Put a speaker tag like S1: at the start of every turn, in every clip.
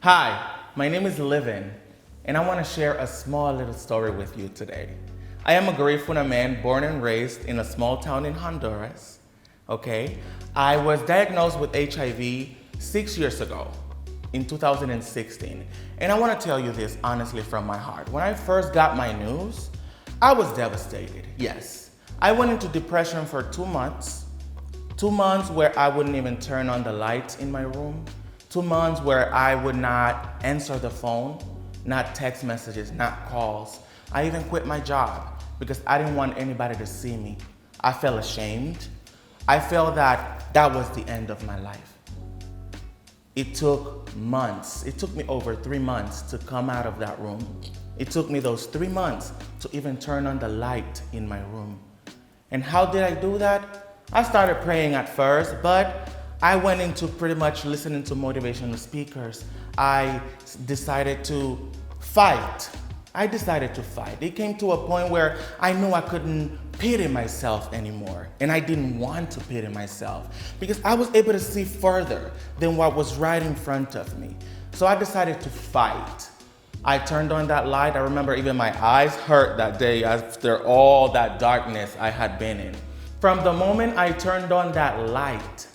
S1: Hi, my name is Livin, and I want to share a small little story with you today. I am a Garifuna man born and raised in a small town in Honduras. Okay, I was diagnosed with HIV 6 years ago in 2016, and I want to tell you this honestly from my heart. When I first got my news, I was devastated. Yes, I went into depression for 2 months. 2 months where I wouldn't even turn on the lights in my room. 2 months where I would not answer the phone, not text messages, not calls. I even quit my job because I didn't want anybody to see me. I felt ashamed. I felt that that was the end of my life. It took months. It took me over 3 months to come out of that room. It took me those 3 months to even turn on the light in my room. And how did I do that? I started praying at first, but I went into pretty much listening to motivational speakers. I decided to fight. It came to a point where I knew I couldn't pity myself anymore. And I didn't want to pity myself because I was able to see further than what was right in front of me. So I decided to fight. I turned on that light. I remember even my eyes hurt that day after all that darkness I had been in. From the moment I turned on that light,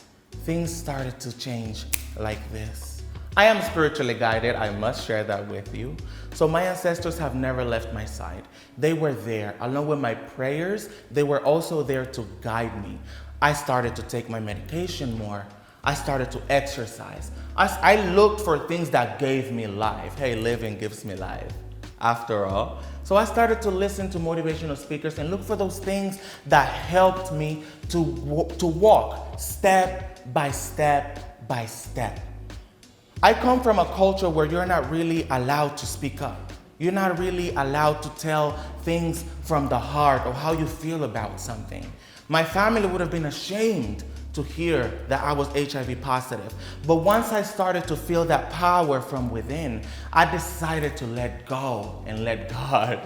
S1: things started to change like this. I am spiritually guided, I must share that with you. So my ancestors have never left my side. They were there, along with my prayers, they were also there to guide me. I started to take my medication more. I started to exercise. I looked for things that gave me life. Hey, living gives me life, after all. So I started to listen to motivational speakers and look for those things that helped me to walk step by step by step. I come from a culture where you're not really allowed to speak up. You're not really allowed to tell things from the heart or how you feel about something. My family would have been ashamed to hear that I was HIV positive. But once I started to feel that power from within, I decided to let go and let God.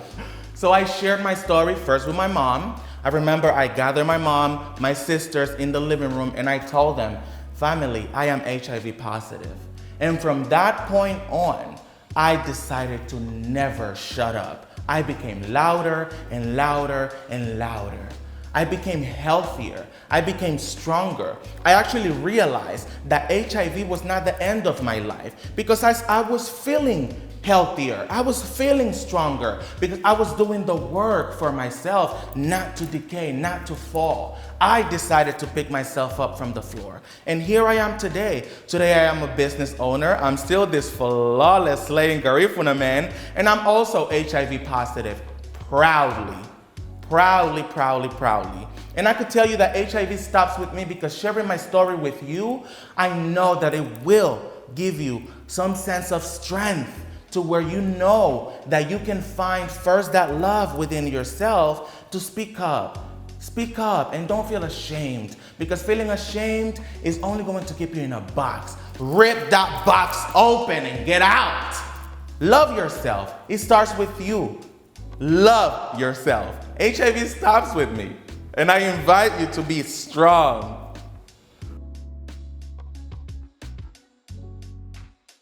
S1: So I shared my story first with my mom. I remember I gathered my mom, my sisters in the living room, and I told them, family, I am HIV positive. And from that point on, I decided to never shut up. I became louder and louder and louder. I became healthier. I became stronger. I actually realized that HIV was not the end of my life because I was feeling healthier. I was feeling stronger because I was doing the work for myself, not to decay, not to fall. I decided to pick myself up from the floor. And here I am today. Today I am a business owner. I'm still this flawless slaying Garifuna man, and I'm also HIV positive, proudly. And I could tell you that HIV stops with me because sharing my story with you, I know that it will give you some sense of strength to where you know that you can find first that love within yourself to speak up. Speak up and don't feel ashamed, because feeling ashamed is only going to keep you in a box. Rip that box open and get out. Love yourself. It starts with you. Love yourself. HIV stops with me, and I invite you to be strong.